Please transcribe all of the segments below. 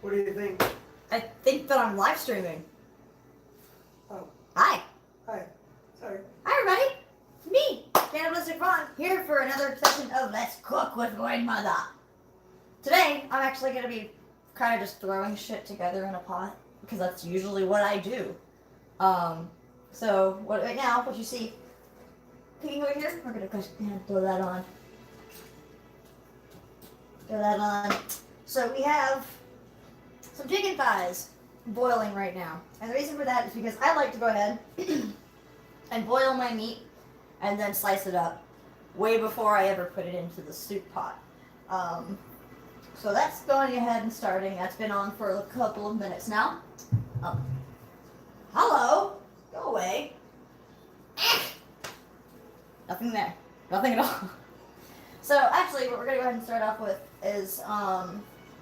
What do you think? I think that I'm live streaming. Oh. Hi. Hi. Sorry. Hi, everybody. It's me, Cannibalistic Ron, here for another session of Let's Cook with Grandmother. Today, I'm actually going to be kind of just throwing shit together in a pot, because that's usually what I do. So, right now, what you see cooking over here, we're going to throw that on. Throw that on. So, we have some chicken thighs boiling right now. And the reason for that is because I like to go ahead and boil my meat and then slice it up way before I ever put it into the soup pot. So that's going ahead and starting. That's been on for a couple of minutes now. Hello! Go away. Nothing there. Nothing at all. So actually what we're going to go ahead and start off with is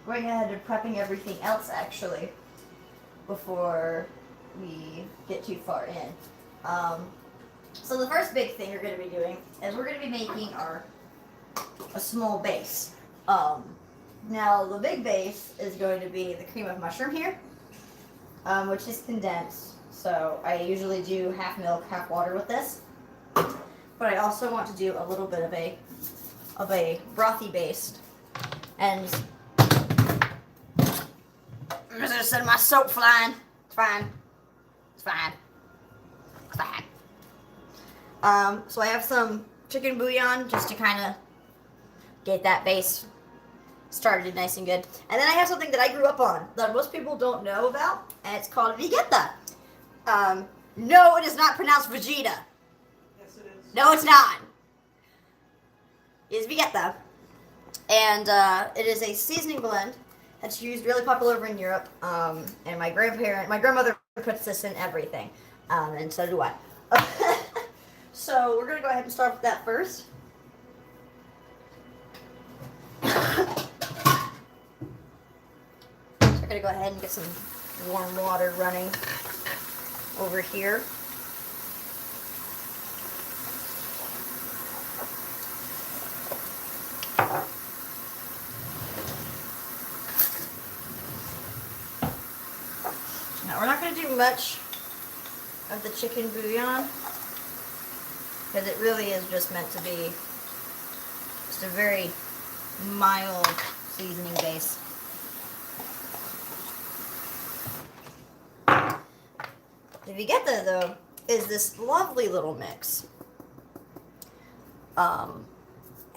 going ahead and prepping everything else actually before we get too far in. So the first big thing we're going to be doing is we're going to be making a small base. Now the big base is going to be the cream of mushroom here, which is condensed. So I usually do half milk, half water with this. But I also want to do a little bit of a brothy base. And I'm just gonna send my soap flying. It's fine. It's fine. It's fine. So I have some chicken bouillon just to kind of get that base started nice and good. And then I have something that I grew up on that most people don't know about, and it's called Vegeta. No, it is not pronounced Vegeta. Yes, it is. No, it's not. It is Vegeta. And it is a seasoning blend that's used really popular over in Europe. And my grandmother puts this in everything. And so do I. So we're going to go ahead and start with that first. So we're going to go ahead and get some warm water running over here. Now we're not going to do much of the chicken bouillon because it really is just meant to be just a very mild seasoning base. The Vegeta, though, is this lovely little mix. And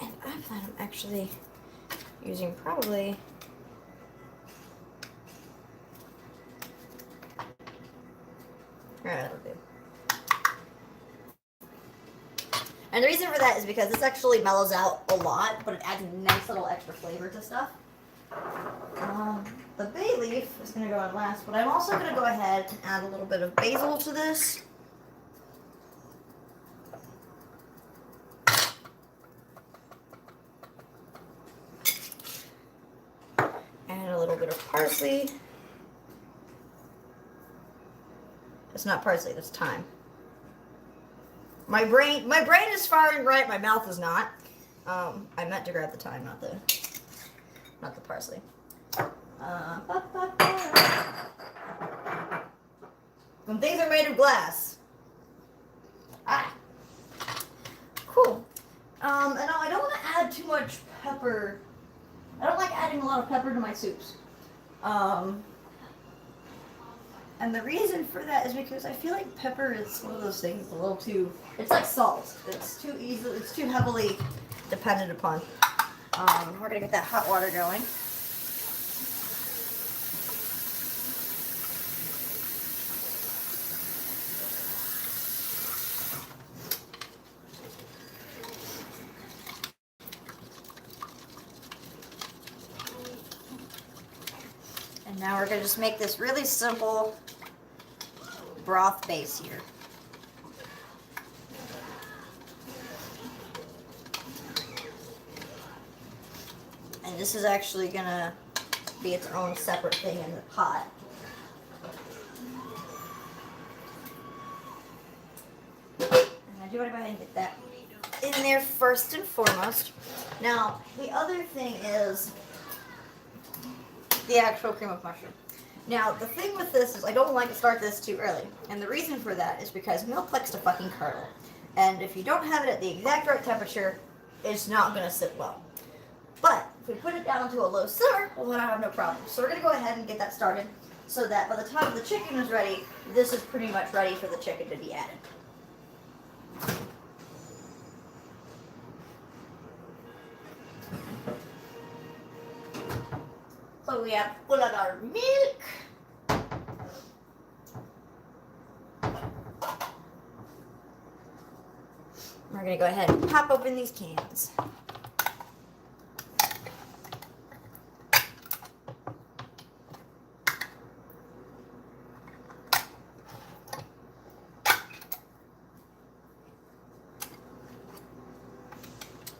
I plan on actually using probably that'll do. And the reason for that is because this actually mellows out a lot, but it adds a nice little extra flavor to stuff. The bay leaf is going to go on last, but I'm also going to go ahead and add a little bit of basil to this. And a little bit of parsley. It's not parsley, that's thyme. My brain is firing right, my mouth is not. I meant to grab the thyme, not the parsley. When things are made of glass. Cool. And I don't want to add too much pepper. I don't like adding a lot of pepper to my soups. And the reason for that is because I feel like pepper is one of those things a little too, it's like salt. It's too heavily dependent upon. We're gonna get that hot water going. And now we're gonna just make this really simple broth base here. And this is actually gonna be its own separate thing in the pot. And I do want to go ahead and get that in there first and foremost. Now, the other thing is the actual cream of mushroom. Now, the thing with this is I don't like to start this too early. And the reason for that is because milk likes to fucking curdle. And if you don't have it at the exact right temperature, it's not going to sit well. But if we put it down to a low simmer, well, then I have no problem. So we're going to go ahead and get that started so that by the time the chicken is ready, this is pretty much ready for the chicken to be added. So we have full of our milk. We're going to go ahead and pop open these cans.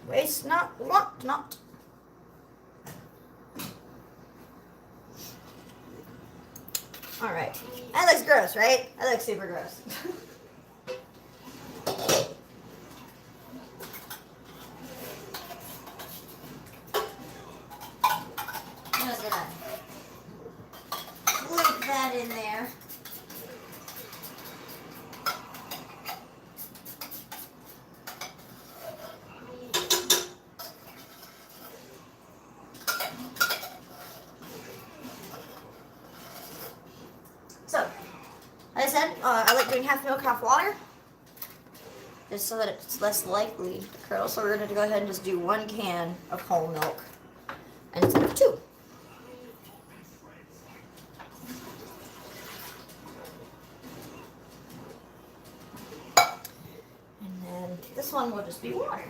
Waste not, want not. Alright. That looks gross, right? That looks super gross. I'm just gonna leave that in there. So, as I said, I like doing half milk, half water, just so that it's less likely to curdle. So we're going to go ahead and just do 1 can of whole milk instead of 2. And then this one will just be water.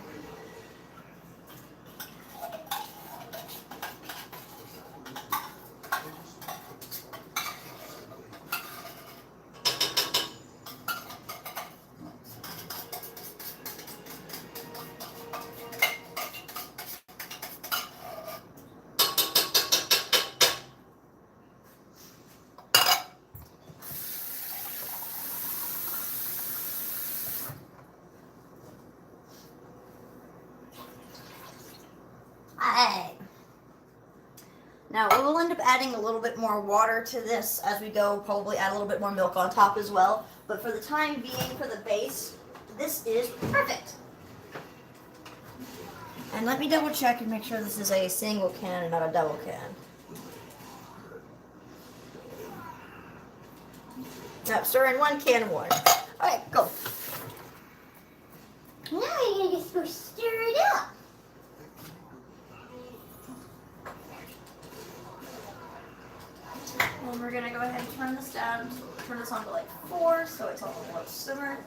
Alright. Now we will end up adding a little bit more water to this as we go, probably add a little bit more milk on top as well. But for the time being, for the base, this is perfect. And let me double check and make sure this is a single can and not a double can. Now stir in 1 can of water. Alright, go. Now you're just supposed to stir it up. And we're gonna go ahead and turn this down, turn this on to like 4, so it's on a low simmer.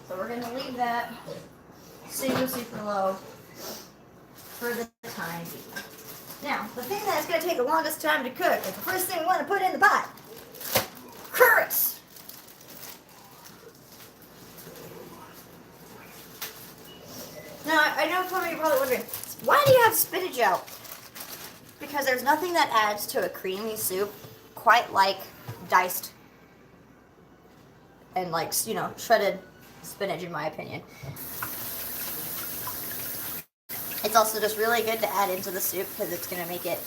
So we're gonna leave that super, super low for the time being. Now, the thing that's gonna take the longest time to cook is the first thing we want to put in the pot. Carrots! Now, I know some of you are probably wondering, why do you have spinach out? Because there's nothing that adds to a creamy soup quite like diced and like, you know, shredded spinach in my opinion. It's also just really good to add into the soup because it's going to make it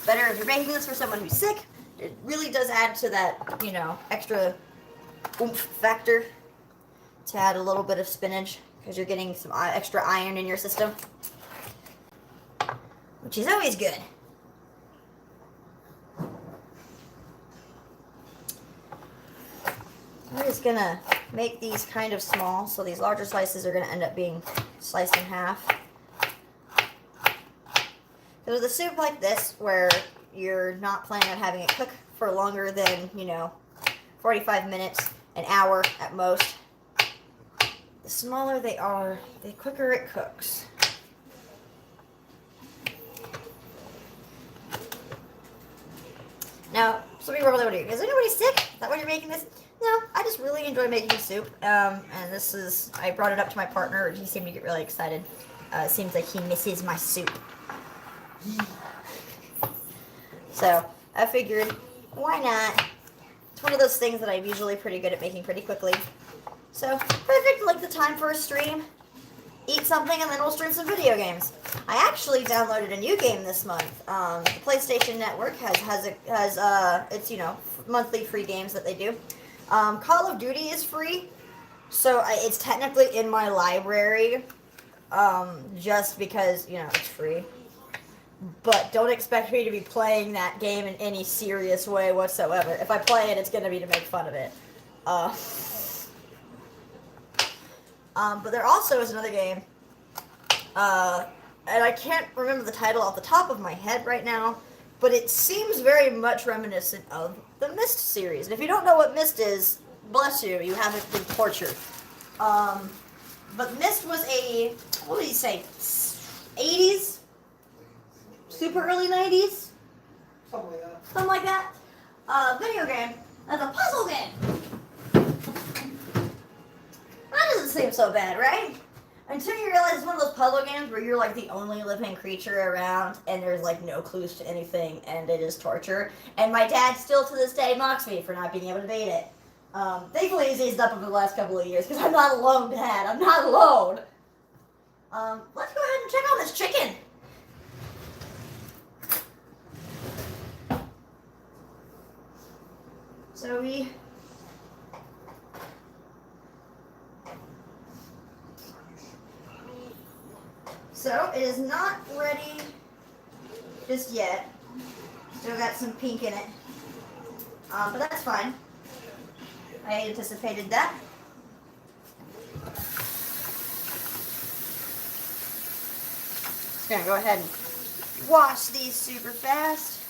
better. If you're making this for someone who's sick, it really does add to that, you know, extra oomph factor to add a little bit of spinach. Because you're getting some extra iron in your system, which is always good. I'm just gonna make these kind of small, so these larger slices are gonna end up being sliced in half. So with a soup like this, where you're not planning on having it cook for longer than, you know, 45 minutes, an hour at most, the smaller they are, the quicker it cooks. Now, some people are probably wondering, is anybody sick? Is that why you're making this? No, I just really enjoy making soup. And this is, I brought it up to my partner. He seemed to get really excited. It seems like he misses my soup. So, I figured, why not It's one of those things that I'm usually pretty good at making pretty quickly. So, perfect, like the time for a stream. Eat something and then we'll stream some video games. I actually downloaded a new game this month. The PlayStation Network has it's, you know, monthly free games that they do. Call of Duty is free, so it's technically in my library, just because, you know, it's free. But don't expect me to be playing that game in any serious way whatsoever. If I play it, it's going to be to make fun of it. But there also is another game, and I can't remember the title off the top of my head right now, but it seems very much reminiscent of the Myst series. And if you don't know what Myst is, bless you, you haven't been tortured. But Myst was a, what would you say, 80s? Super early 90s? Something like that. Something like that. Video game. That's a puzzle game. That doesn't seem so bad, right? Until you realize it's one of those puzzle games where you're like the only living creature around and there's like no clues to anything and it is torture. And my dad still to this day mocks me for not being able to beat it. Thankfully he's eased up over the last couple of years because I'm not alone, Dad. I'm not alone. Let's go ahead and check on this chicken. So it is not ready just yet. Still got some pink in it. But that's fine. I anticipated that. Just gonna go ahead and wash these super fast.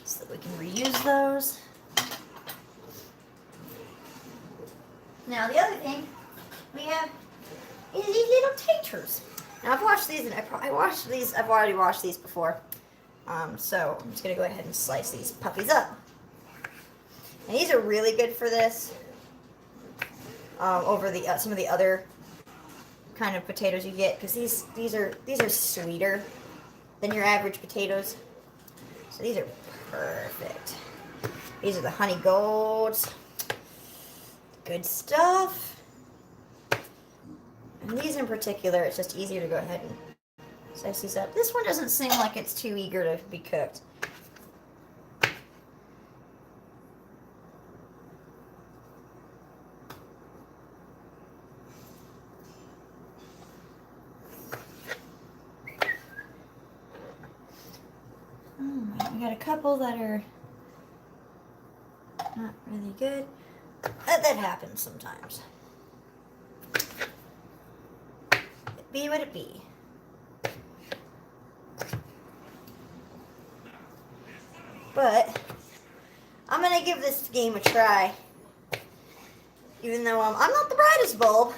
So that we can reuse those. Now the other thing we have is these little taters. Now I've washed these, and I washed these. I've already washed these before. So I'm just gonna go ahead and slice these puppies up. And these are really good for this. Over the some of the other kind of potatoes you get, because these are sweeter than your average potatoes. So these are perfect. These are the honey golds. Good stuff. And these in particular, it's just easier to go ahead and slice these up. This one doesn't seem like it's too eager to be cooked. We got a couple that are not really good. That happens sometimes. It be what it be. But I'm gonna give this game a try. Even though I'm not the brightest bulb.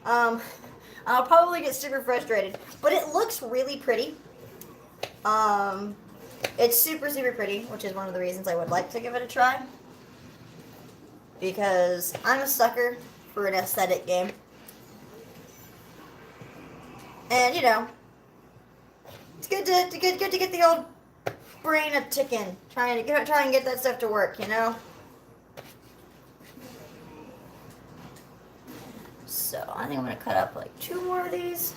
I'll probably get super frustrated. But it looks really pretty. It's super, super pretty, which is one of the reasons I would like to give it a try. Because I'm a sucker for an aesthetic game. And, you know, it's good to get the old brain a ticking. Try and get that stuff to work, you know? So, I think I'm going to cut up like 2 more of these.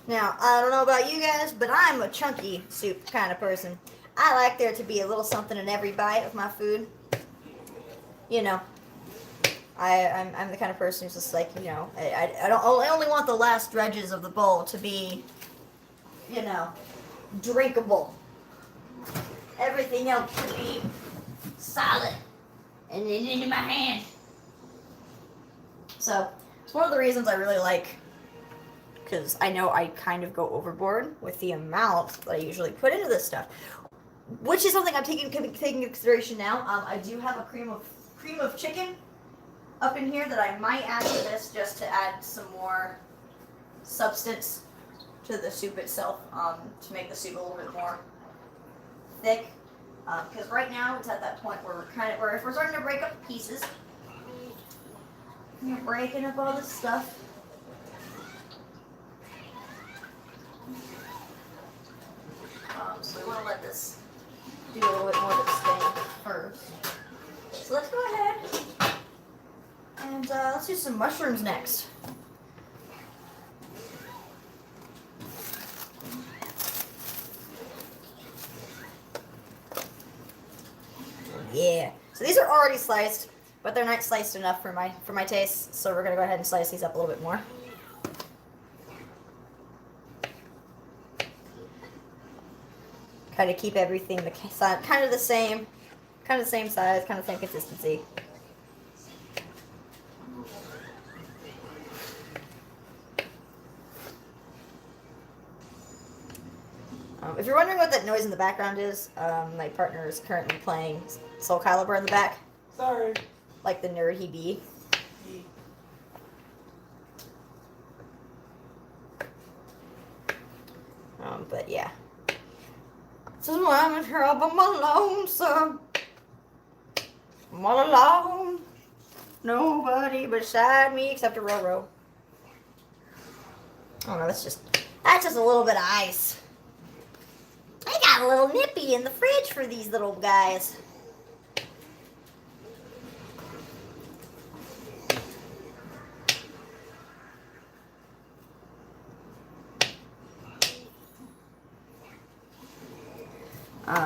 Now, I don't know about you guys, but I'm a chunky soup kind of person. I like there to be a little something in every bite of my food. You know, I'm the kind of person who's just like, you know, I only want the last dredges of the bowl to be, you know, drinkable. Everything else should be solid and then into my hand. So, it's one of the reasons I really like, because I know I kind of go overboard with the amount that I usually put into this stuff, which is something I'm taking into consideration now. I do have a cream of chicken up in here that I might add to this just to add some more substance to the soup itself, to make the soup a little bit more thick. Because right now it's at that point where we're starting to break up pieces. You're breaking up all this stuff. So we want to let this do a little bit more of its thing first. So let's go ahead and let's do some mushrooms next. Yeah. So these are already sliced, but they're not sliced enough for my taste. So we're gonna go ahead and slice these up a little bit more. Kind of keep everything kind of the same size, kind of same consistency. If you're wondering what that noise in the background is, my partner is currently playing Soul Calibur in the back. Sorry. Like the nerd he be. But yeah. So I'm in here all by my lonesome. I'm all alone. Nobody beside me except a Roro. Oh no, that's just a little bit of ice. I got a little nippy in the fridge for these little guys.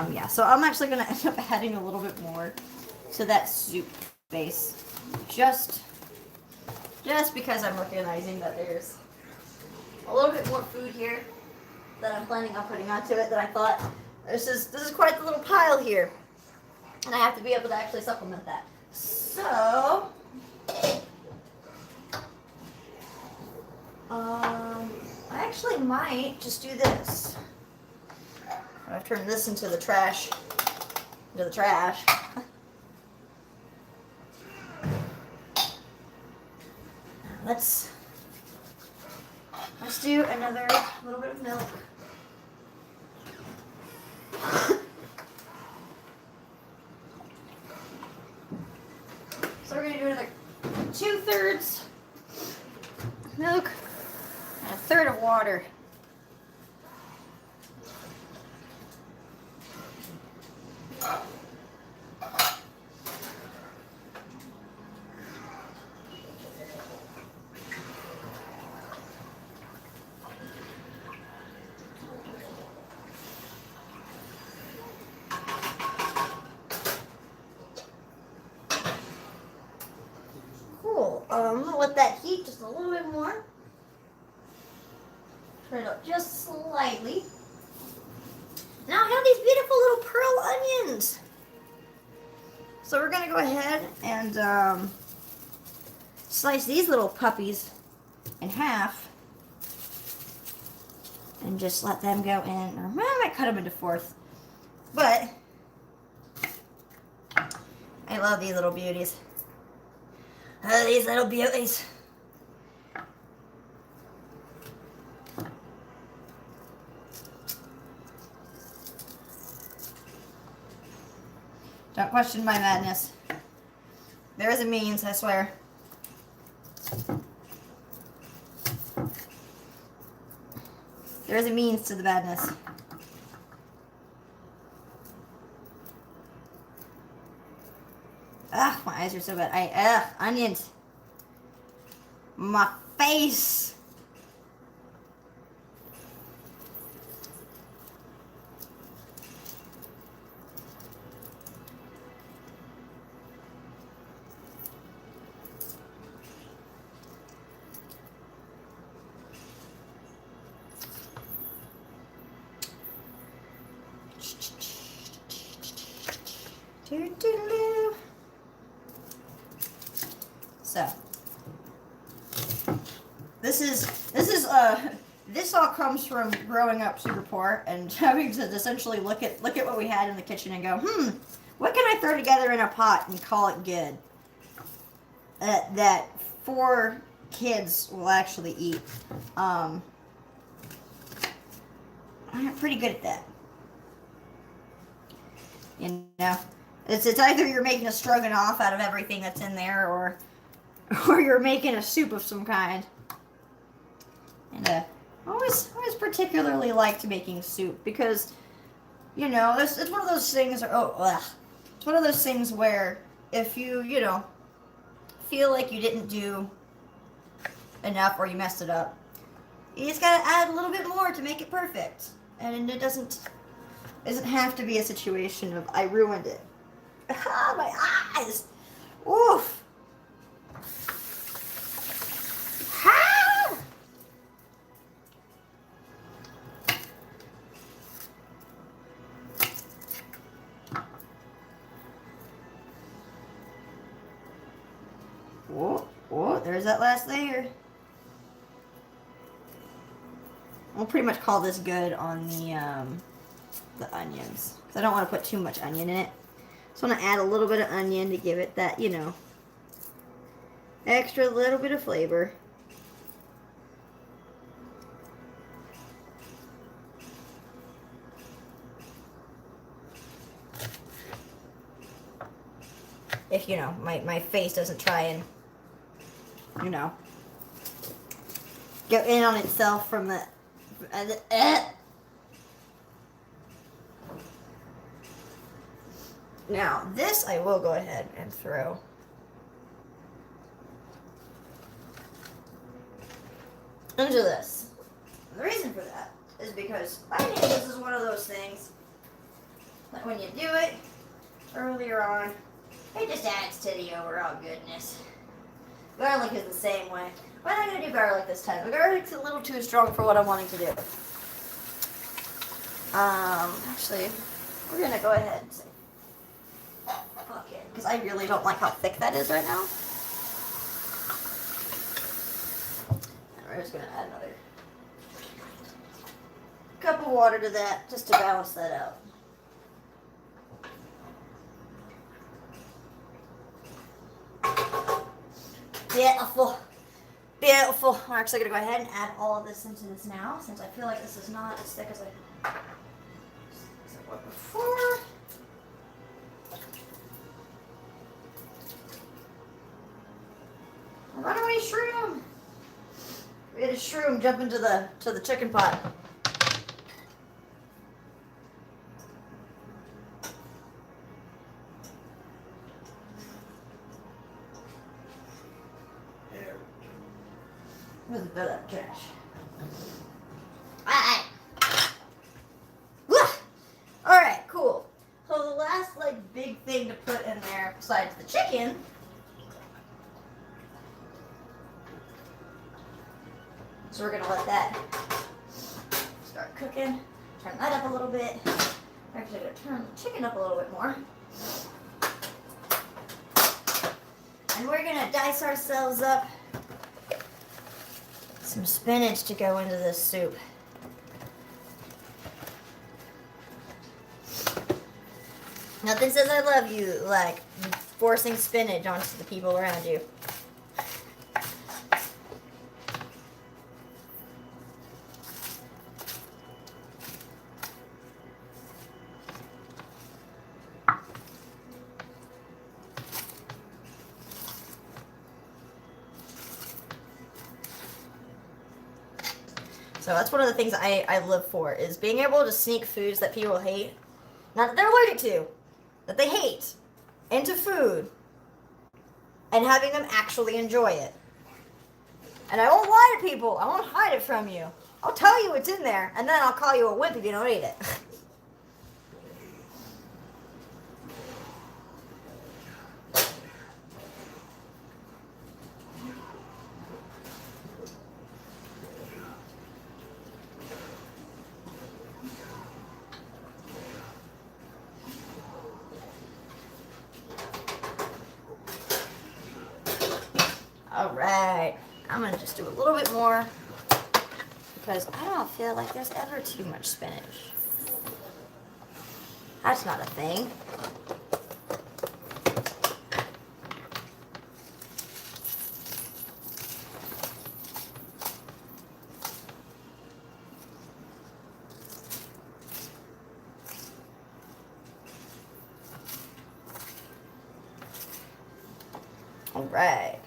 Yeah, so I'm actually going to end up adding a little bit more to that soup base. Just because I'm recognizing that there's a little bit more food here that I'm planning on putting onto it that I thought, this is quite the little pile here. And I have to be able to actually supplement that. So, I actually might just do this. I've turned this into the trash. Let's do another little bit of milk. So we're gonna do another 2/3 milk and 1/3 of water. I'm gonna let that heat just a little bit more. Turn it up just slightly. Now I have these beautiful little pearl onions. So we're gonna go ahead and slice these little puppies in half. And just let them go in, or I might cut them into fourths. But I love these little beauties. These little beauties. Don't question my madness. There is a means, I swear. There is a means to the badness. Ugh, my eyes are so bad. Onions. My face. So this all comes from growing up super poor and having to essentially look at what we had in the kitchen and go, what can I throw together in a pot and call it good? That 4 kids will actually eat. I'm pretty good at that. You know, it's either you're making a stroganoff out of everything that's in there, or or you're making a soup of some kind. And always particularly liked making soup because, you know, it's one of those things. It's one of those things where if you know, feel like you didn't do enough or you messed it up, you just gotta add a little bit more to make it perfect. And it doesn't have to be a situation of I ruined it. Ah, my eyes! Oof! Ah! Whoa, there's that last layer. We'll pretty much call this good on the onions. Because I don't want to put too much onion in it. So I'm going to add a little bit of onion to give it that, you know, extra little bit of flavor. If, you know, my face doesn't try and, you know, go in on itself from the... Now, this I will go ahead and throw. Into this. The reason for that is because I think this is one of those things that when you do it earlier on, it just adds to the overall goodness. Garlic is the same way. We're not going to do garlic this time. The garlic's a little too strong for what I'm wanting to do. Actually, we're going to go ahead and say fuck it, because I really don't like how thick that is right now. And we're just going to add another cup of water to that, just to balance that out. Beautiful. Beautiful. We're actually going to go ahead and add all of this into this now, since I feel like this is not as thick as I was before. Runaway shroom! We had a shroom jump into the chicken pot. Where's the bit of trash? Alright, cool. So the last big thing to put in there besides the chicken so we're gonna let that start cooking. Turn that up a little bit. We're actually gonna turn the chicken up a little bit more. And we're gonna dice ourselves up some spinach to go into this soup. Nothing says I love you like forcing spinach onto the people around you. So that's one of the things I live for, is being able to sneak foods that people hate, not that they're allergic to, that they hate, into food, and having them actually enjoy it. And I won't lie to people. I won't hide it from you. I'll tell you what's in there, and then I'll call you a wimp if you don't eat it. Alright, I'm going to just do a little bit more because I don't feel like there's ever too much spinach. That's not a thing. Alright.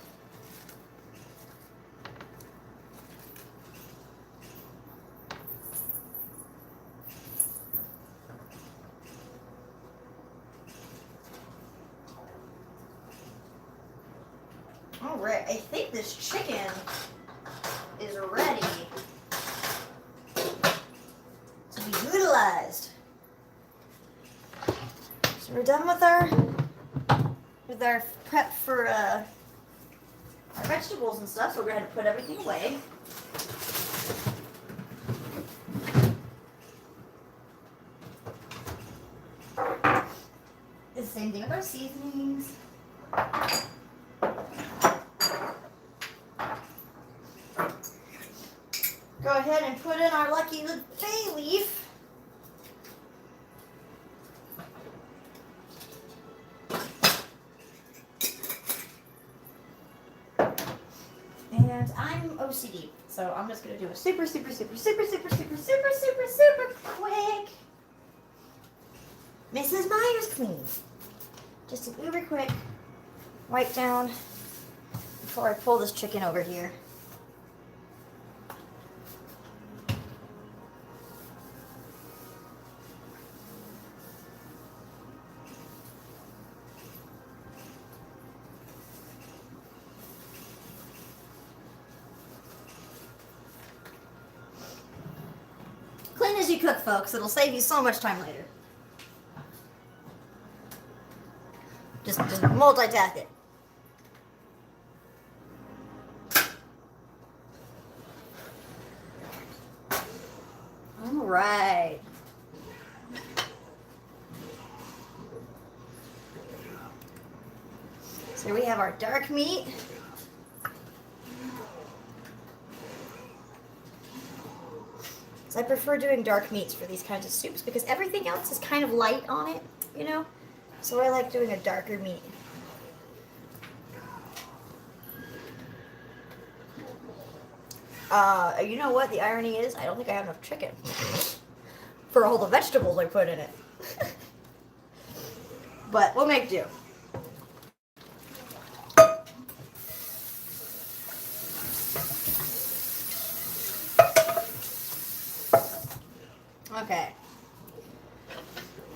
Alright, I think this chicken is ready to be utilized. So we're done with our prep for our vegetables and stuff, so we're going to put everything away. The same thing with our seasonings. Go ahead and put in our lucky bay leaf. And I'm OCD, so I'm just gonna do a super quick Mrs. Myers clean. Just an uber quick wipe down before I pull this chicken over here. Clean as you cook, folks. It'll save you so much time later. Just multitask it. All right. So we have our dark meat. So I prefer doing dark meats for these kinds of soups because everything else is kind of light on it, you know? So I like doing a darker meat. You know what the irony is? I don't think I have enough chicken for all the vegetables I put in it. But we'll make do. Okay.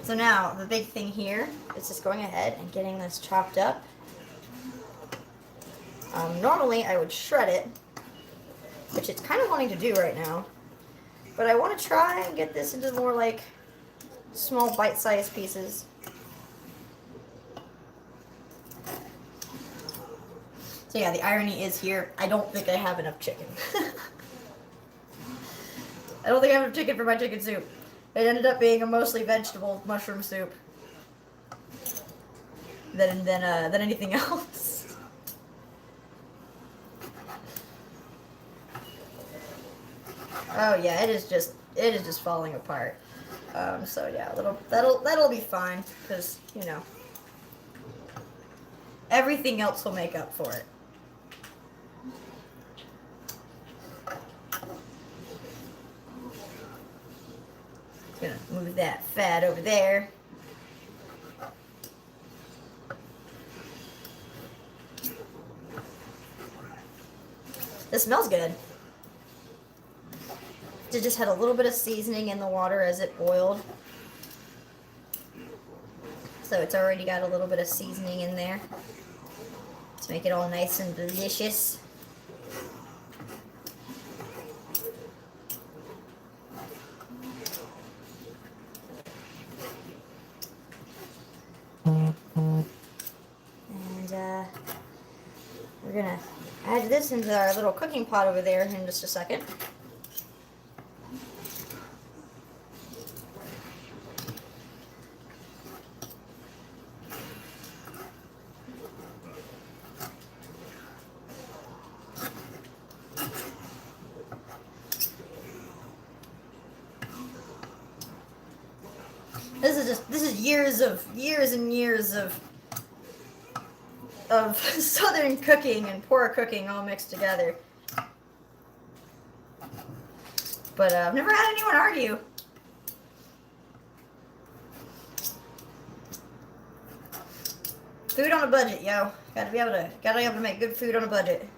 So now the big thing here is just going ahead and getting this chopped up. Normally I would shred it, which it's kind of wanting to do right now. But I want to try and get this into more like small bite-sized pieces. So yeah, the irony is here, I don't think I have enough chicken. I don't think I have enough chicken for my chicken soup. It ended up being a mostly vegetable mushroom soup than anything else. Oh yeah, it is just falling apart. So yeah, that'll be fine because you know everything else will make up for it. Gonna move that fat over there. This smells good. It just had a little bit of seasoning in the water as it boiled. So it's already got a little bit of seasoning in there to make it all nice and delicious. And we're gonna add this into our little cooking pot over there in just a second. This is years and years of southern cooking and poor cooking all mixed together. But I've never had anyone argue. Food on a budget, yo. Gotta be able to make good food on a budget.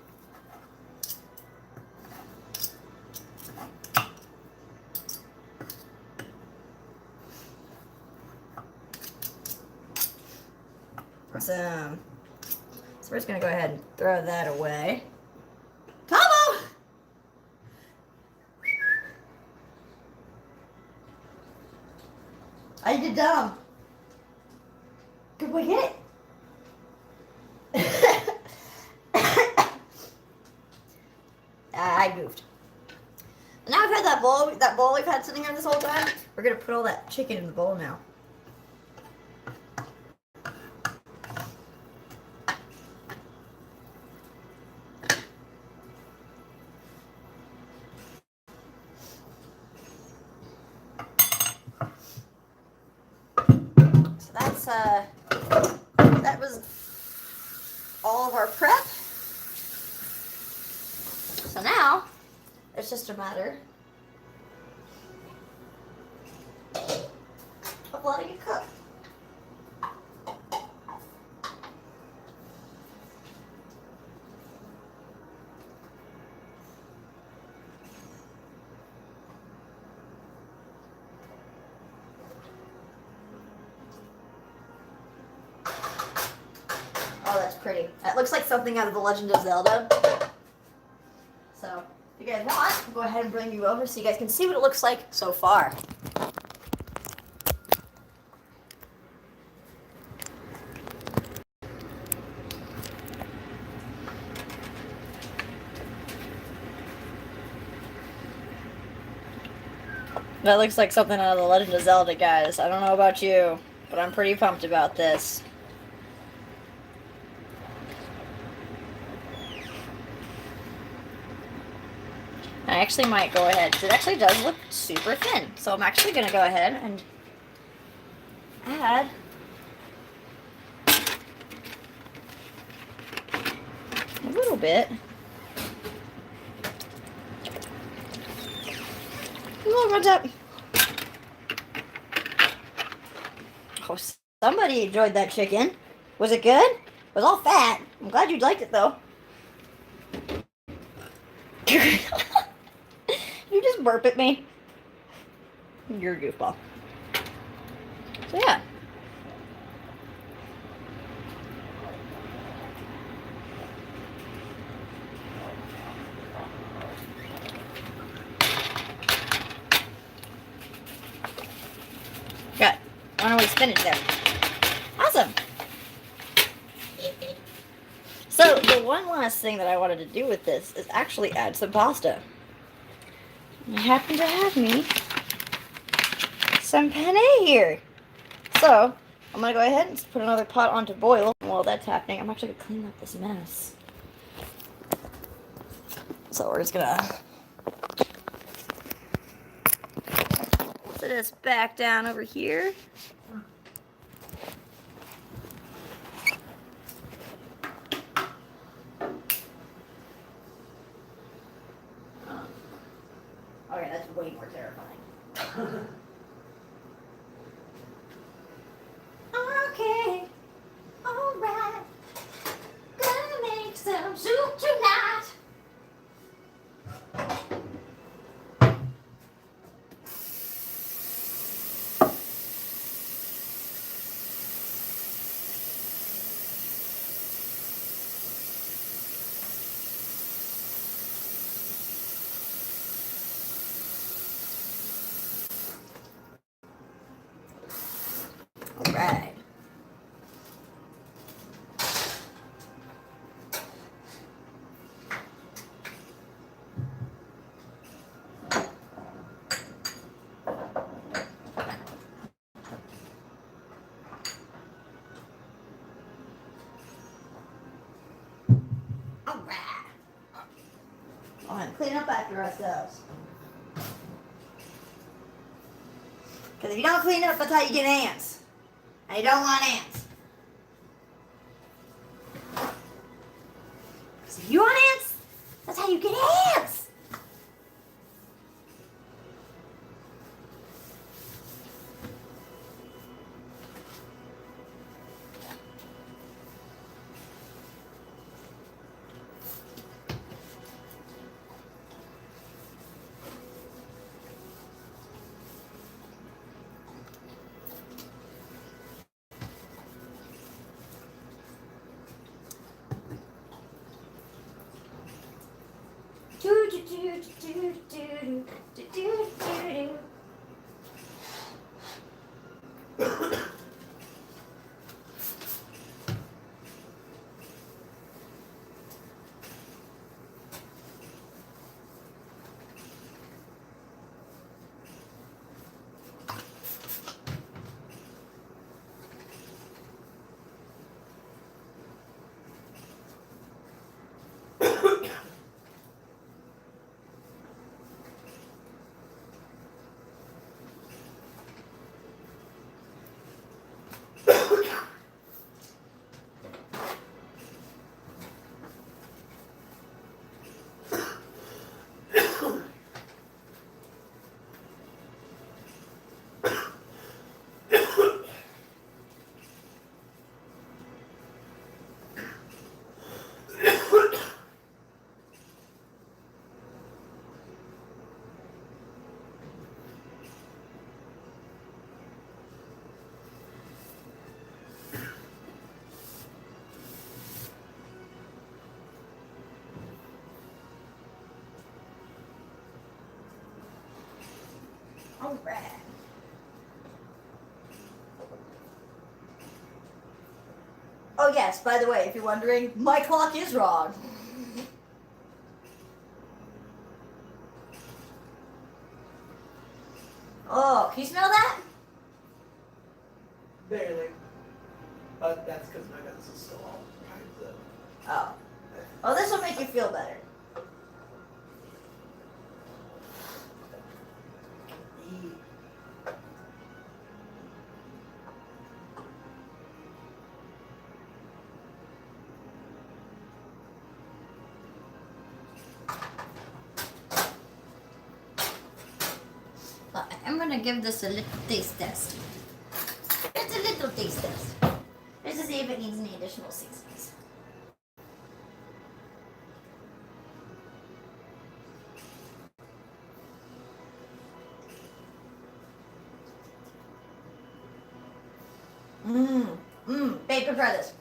Awesome. So we're just gonna go ahead and throw that away. Tomo! I did dumb. Good boy, get it. I goofed. Now I've had that bowl we've had sitting here this whole time. We're gonna put all that chicken in the bowl now. So that was all of our prep. So now it's just a matter of letting it cook. Oh, that's pretty. That looks like something out of The Legend of Zelda. So, if you guys want, I'll go ahead and bring you over so you guys can see what it looks like so far. That looks like something out of The Legend of Zelda, guys. I don't know about you, but I'm pretty pumped about this. I actually might go ahead, because it actually does look super thin. So I'm actually going to go ahead and add a little bit. A little runs up. Oh, somebody enjoyed that chicken. Was it good? It was all fat. I'm glad you liked it, though. You just burp at me. You're a goofball. So yeah. Got runaway spinach there. Awesome. So the one last thing that I wanted to do with this is actually add some pasta. I happen to have me some penne here. So I'm going to go ahead and put another pot on to boil. While that's happening, I'm actually going to clean up this mess. So we're just going to set this back down over here. Okay, that's way more terrifying. Okay, alright. Gonna make some soup tonight. Alright. Alright. Alright, clean up after ourselves. Because if you don't clean up, that's how you get ants. And you don't want ants. Because if you want ants, that's how you get ants. All right. Oh yes, by the way, if you're wondering, my clock is wrong. Oh, can you smell that? Barely. But that's because my nose is still all kinds of. Oh. Oh, this will make you feel better. I'm gonna give this a little taste test. It's a little taste test. Just to see if it needs any additional seasonings. Babe, come try this.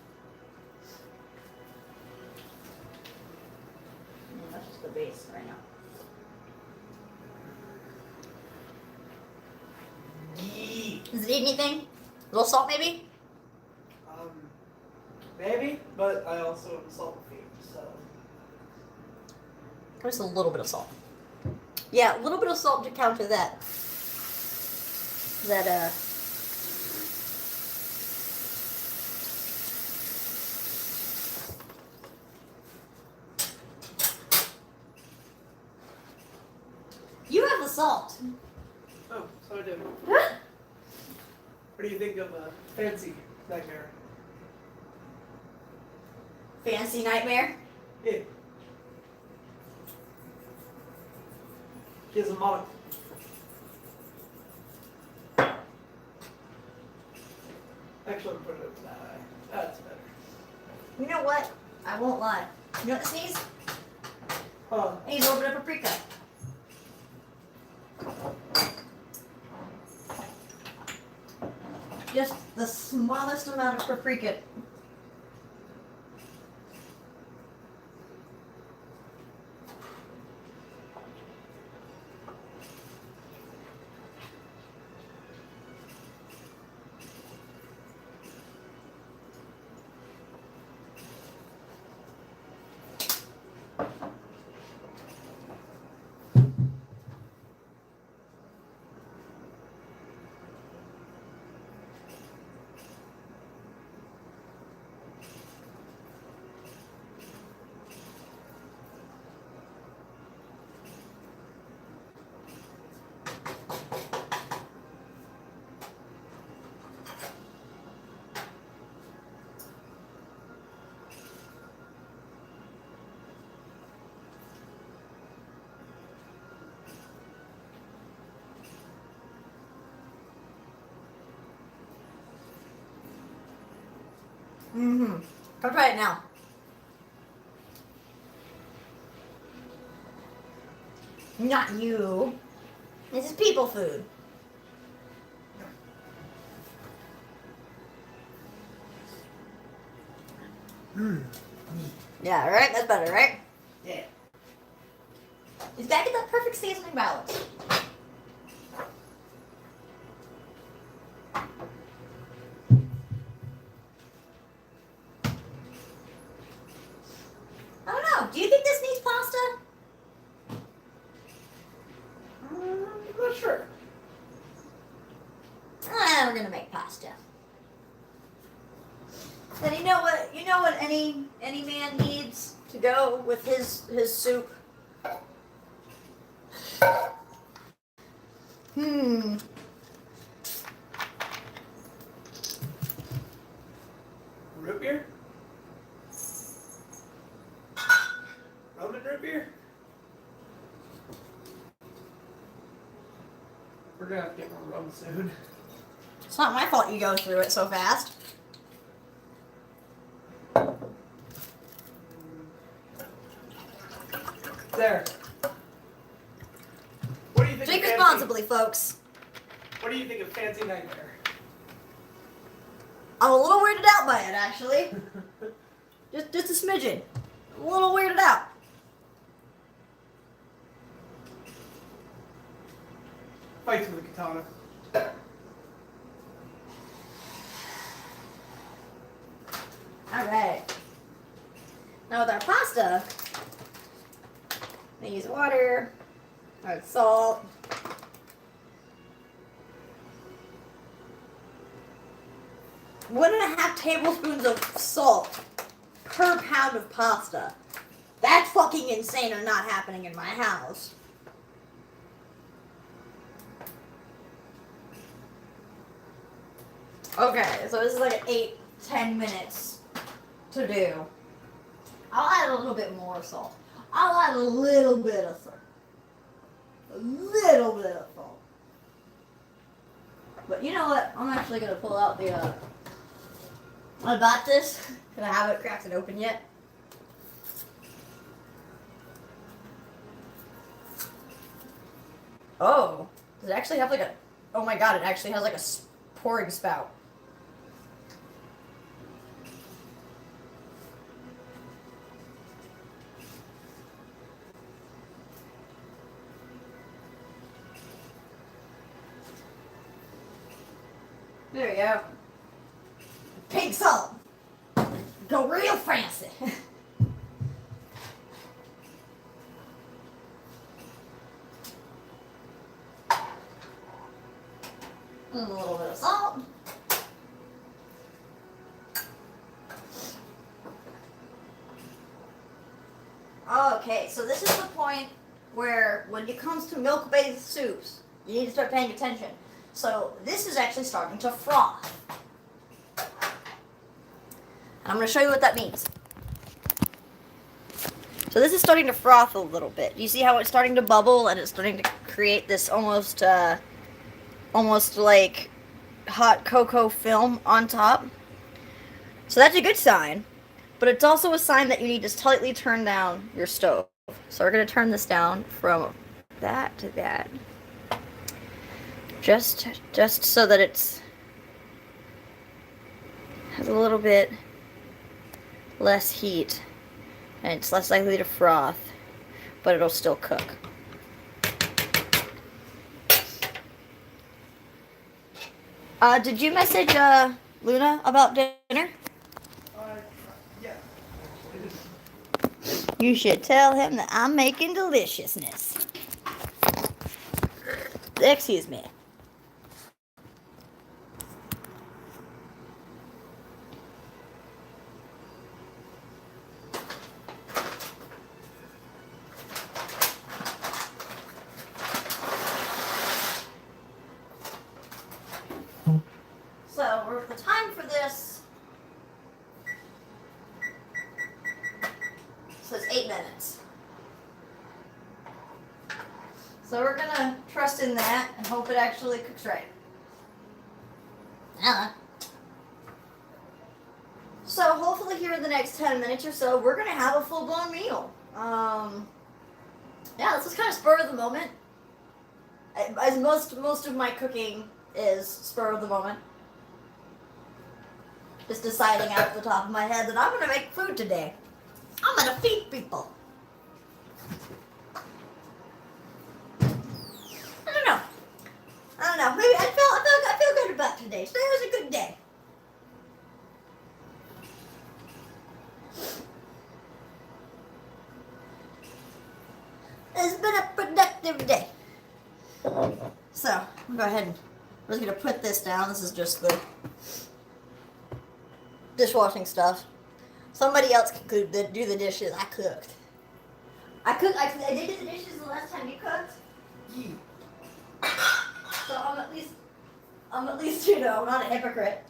That's just the base right now. Does it eat anything? A little salt, maybe? Maybe, but I also am salt fiend, so. Just a little bit of salt. Yeah, a little bit of salt to counter that. You have the salt. Oh, so I do. What do you think of a fancy nightmare? Fancy nightmare? Yeah. Here's a monocle. Actually, I'm putting it that way. That's better. You know what? I won't lie. You know what this needs? Huh. It needs a little bit of paprika. Just the smallest amount of paprika. Come try it now. Not you. This is people food. Yeah, right? That's better, right? Yeah. He's gotta get that perfect seasoning balance. I don't know. Do you think this needs pasta? I'm not sure. We're gonna make pasta. And you know what? You know what any man needs to go with his soup. Root beer? Roman root beer? We're gonna have to get more rum soon. It's not my fault you go through it so fast. There. What do you think? Drink of responsibly, folks. What do you think of Fancy Nightmare? I'm a little weirded out by it, actually. just a smidgen. I'm a little weirded out. Fights with a katana. Alright. Now with our pasta, I use water, salt. 1.5 tablespoons of salt per pound of pasta. That's fucking insane and not happening in my house. Okay, so this is like 8-10 minutes to do. I'll add a little bit more salt. I'll add a little bit of salt. A little bit of salt. But you know what? I'm actually going to pull out the, I bought this, because I haven't cracked it open yet. Oh, does it actually have like a, oh my god, it actually has like a pouring spout. There we go. Pink salt. Go real fancy. And a little bit of salt. Okay, so this is the point where when it comes to milk-based soups, you need to start paying attention. So this is actually starting to froth. And I'm going to show you what that means. So this is starting to froth a little bit. You see how it's starting to bubble and it's starting to create this almost like hot cocoa film on top. So that's a good sign. But it's also a sign that you need to slightly turn down your stove. So we're going to turn this down from that to that. Just so that it's has a little bit less heat and it's less likely to froth, but it'll still cook. Did you message Luna about dinner? Yeah. You should tell him that I'm making deliciousness. Excuse me. So the time for this says 8 minutes. So we're gonna trust in that and hope it actually cooks right. So hopefully here in the next 10 minutes or so, we're gonna have a full-blown meal. Yeah, this is kind of spur of the moment. As most of my cooking is spur of the moment. Just deciding out the top of my head that I'm gonna make food today. I'm gonna feed people. day. Today was a good day. It's been a productive day. So, I'm gonna go ahead and we're just gonna put this down. This is just the dishwashing stuff. Somebody else could do the dishes. I cooked. I did do the dishes the last time you cooked. So I'm at least, you know, not a hypocrite.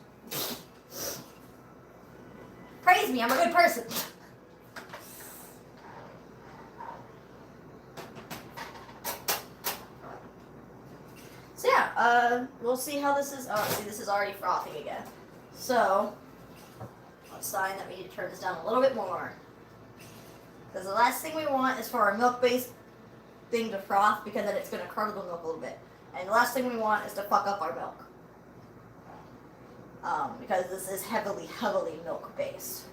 Praise me, I'm a good person. So yeah, we'll see how this is. Oh, see, this is already frothing again. So, let's sign that we need to turn this down a little bit more. Because the last thing we want is for our milk-based thing to froth, because then it's going to curdle the milk a little bit. And the last thing we want is to fuck up our milk. Because this is heavily milk-based.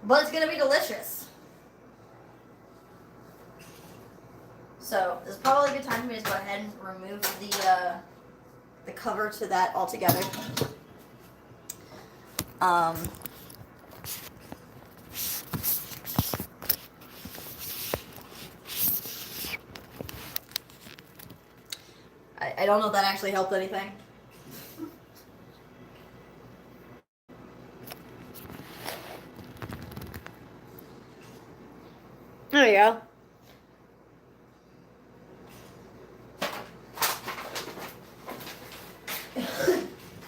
But it's going to be delicious. So, this is probably a good time for me to go ahead and remove the cover to that altogether. I don't know if that actually helped anything. There you go.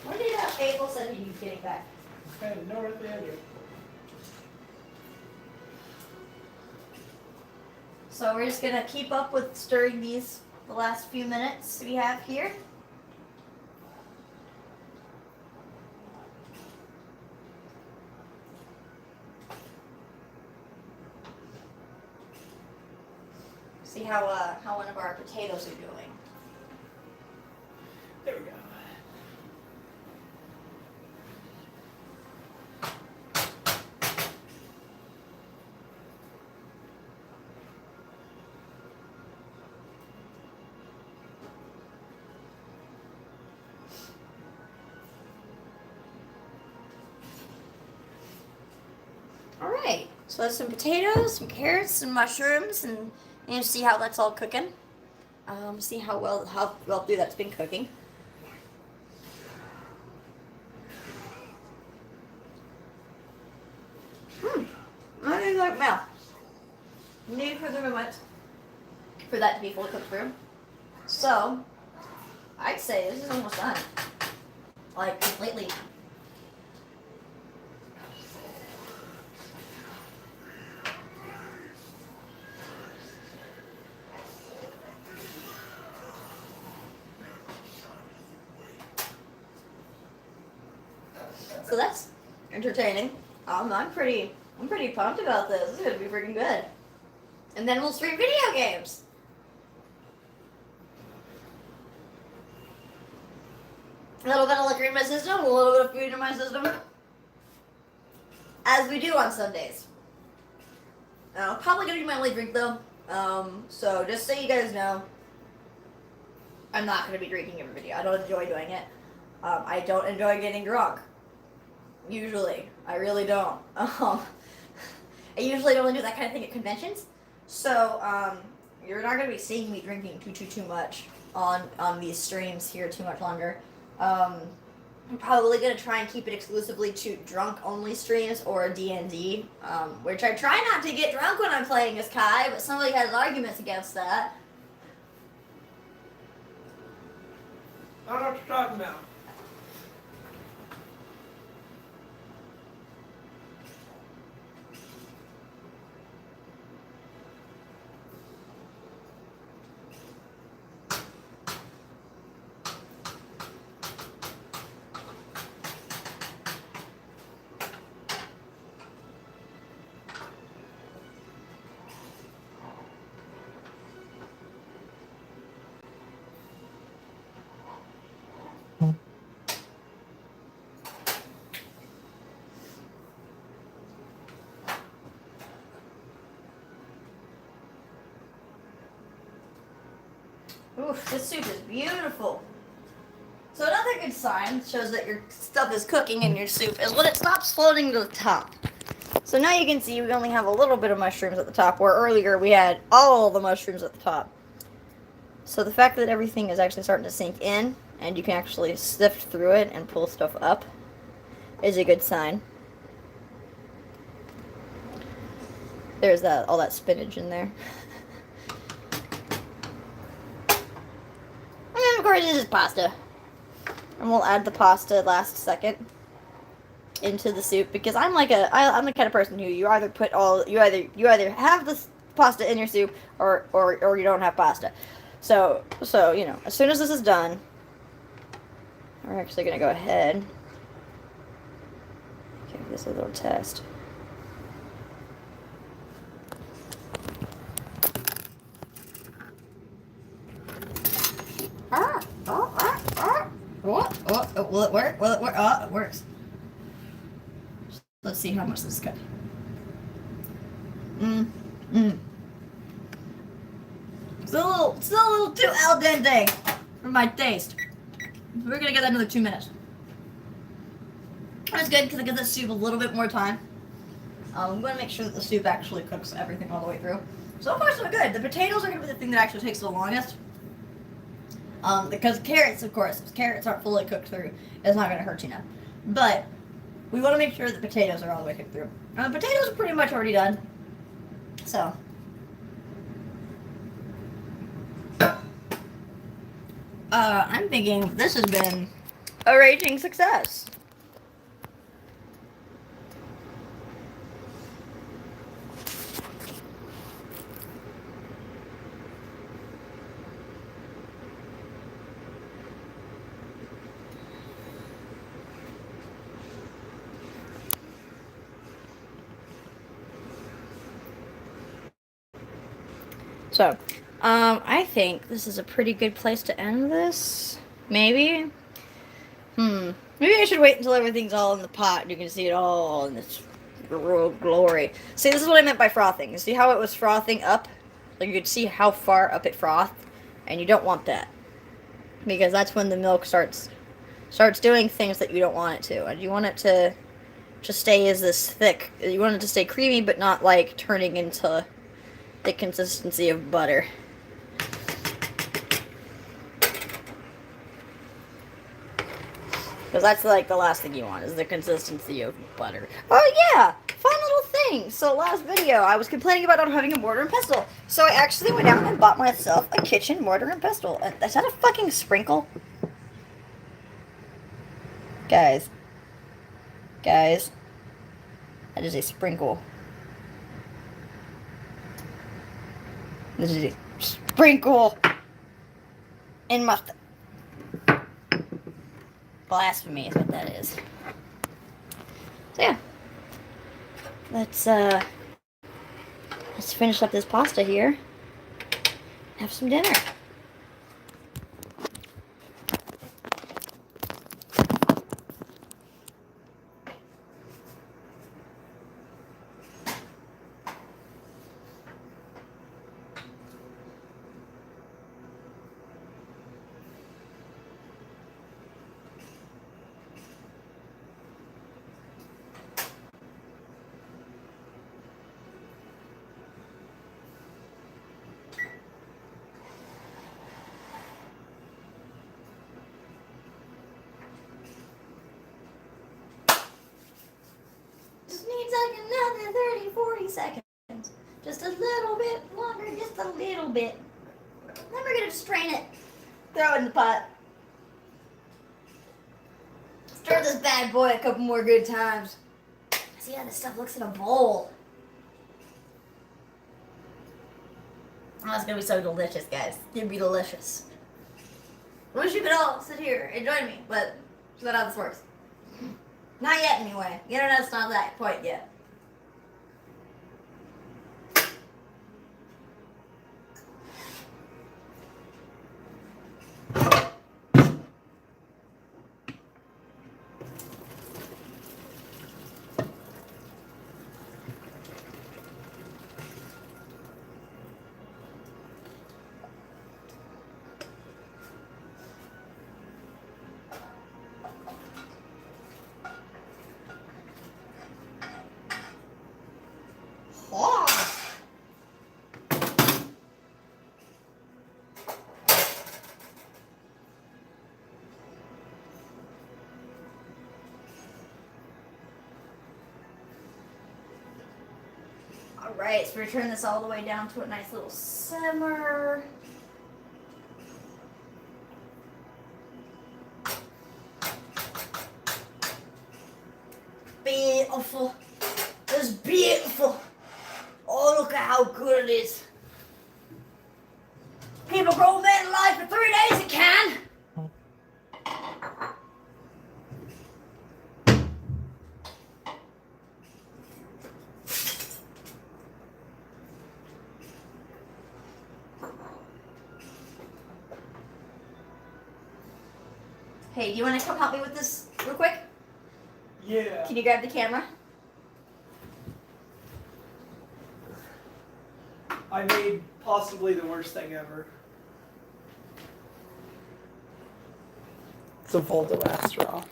When did Abel send you getting back? I had no idea. So we're just gonna keep up with stirring these the last few minutes we have here. See how one of our potatoes are doing. There we go. Alright, so that's some potatoes, some carrots, some mushrooms, and you see how that's all cooking. See how well through that's been cooking. I think like now. Need for the moment for that to be fully cooked through. So, I'd say this is almost done. Like, completely. So that's entertaining. I'm pretty pumped about this. This is gonna be freaking good. And then we'll stream video games. A little bit of liquor in my system, a little bit of food in my system. As we do on Sundays. Probably gonna be my only drink though. So just so you guys know, I'm not gonna be drinking every video. I don't enjoy doing it. I don't enjoy getting drunk. Usually. I really don't. I usually don't do that kind of thing at conventions. So, you're not going to be seeing me drinking too much on these streams here too much longer. I'm probably going to try and keep it exclusively to drunk-only streams or D&D, which I try not to get drunk when I'm playing as Kai, but somebody has arguments against that. I don't know what you're talking about. Oof, this soup is beautiful. So another good sign shows that your stuff is cooking in your soup is when it stops floating to the top. So now you can see we only have a little bit of mushrooms at the top, where earlier we had all the mushrooms at the top. So the fact that everything is actually starting to sink in, and you can actually sift through it and pull stuff up, is a good sign. There's all that spinach in there. And then of course this is pasta. And we'll add the pasta last second into the soup, because I'm the kind of person who you either have the pasta in your soup or you don't have pasta. So you know, as soon as this is done, we're actually gonna go ahead. Give this a little test. Will it work? Will it work? Oh, it works. Let's see how much this is good. Still a little too al dente for my taste. We're gonna get another 2 minutes. That's good because it gives the soup a little bit more time. I'm gonna make sure that the soup actually cooks everything all the way through. So far so good. The potatoes are gonna be the thing that actually takes the longest. Because carrots, of course, if carrots aren't fully cooked through, it's not gonna hurt you now. But we want to make sure that the potatoes are all the way cooked through. The potatoes are pretty much already done. So I'm thinking this has been a raging success. So, I think this is a pretty good place to end this. Maybe? Maybe I should wait until everything's all in the pot and you can see it all in its glory. See, this is what I meant by frothing. You see how it was frothing up? Like, you could see how far up it frothed? And you don't want that. Because that's when the milk starts doing things that you don't want it to. And you want it to just stay as this thick. You want it to stay creamy, but not, like, turning into the consistency of butter. Because that's like the last thing you want, is the consistency of butter. Oh yeah! Fun little thing! So last video, I was complaining about not having a mortar and pestle. So I actually went out and bought myself a kitchen mortar and pestle. And is that a fucking sprinkle? Guys. That is a sprinkle. This is a sprinkle in mustard. Blasphemy is what that is. So yeah. Let's finish up this pasta here. Have some dinner. Needs like another 30-40 seconds. Just a little bit longer, just a little bit. Then we're gonna strain it, throw it in the pot. Stir this bad boy a couple more good times. See how this stuff looks in a bowl. Oh, it's gonna be so delicious, guys. It's gonna be delicious. I wish you could all sit here and join me, but that's not how this works. Not yet, anyway. The internet's not that point yet. Alright, so we're turning this all the way down to a nice little simmer. Beautiful. This is beautiful. Oh, look at how good it is. Keep a grown man alive for 3 days, it can. Hey, do you want to come help me with this real quick? Yeah. Can you grab the camera? I made possibly the worst thing ever. It's a Voldemort straw.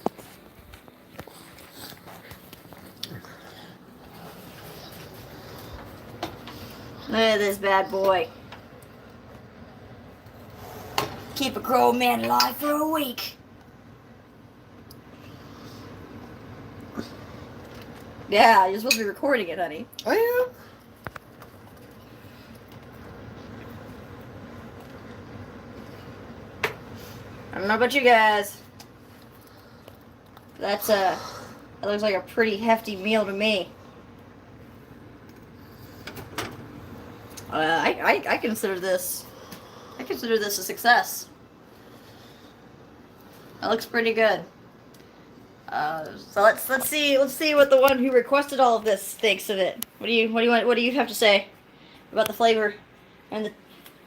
Look at this bad boy. Keep a grown man alive for a week. Yeah, you're supposed to be recording it, honey. I am. I don't know about you guys. That looks like a pretty hefty meal to me. I consider this. I consider this a success. That looks pretty good. So let's see what the one who requested all of this thinks of it. What do you have to say about the flavor and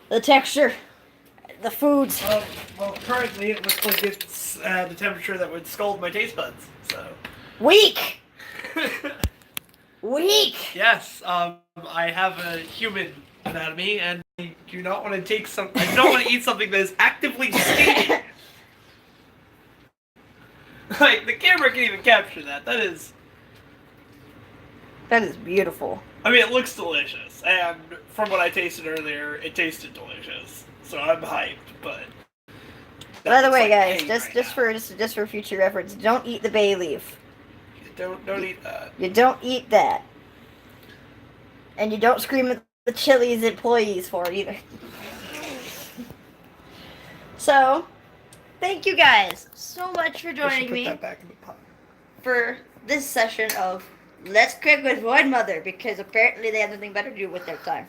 the texture, the foods? Well, currently it looks like it's at a temperature that would scald my taste buds. So. Weak. Weak. Yes. I have a human anatomy, and I do not want to take some. I don't want to eat something that is actively steaming. Like, the camera can even capture that. That is beautiful. I mean, it looks delicious, and from what I tasted earlier, it tasted delicious. So I'm hyped, but... By the way, like guys, just for future reference, don't eat the bay leaf. Don't eat that. You don't eat that. And you don't scream at the Chili's employees for it either. So... Thank you guys so much for joining me Put that back in the pot. for this session of Let's Cook with One Mother, because apparently they have nothing better to do with their time.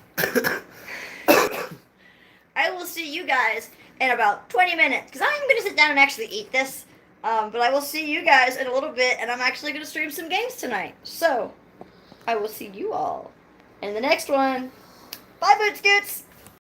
I will see you guys in about 20 minutes, because I'm going to sit down and actually eat this. But I will see you guys in a little bit, and I'm actually going to stream some games tonight. So, I will see you all in the next one. Bye, Boot Scoots!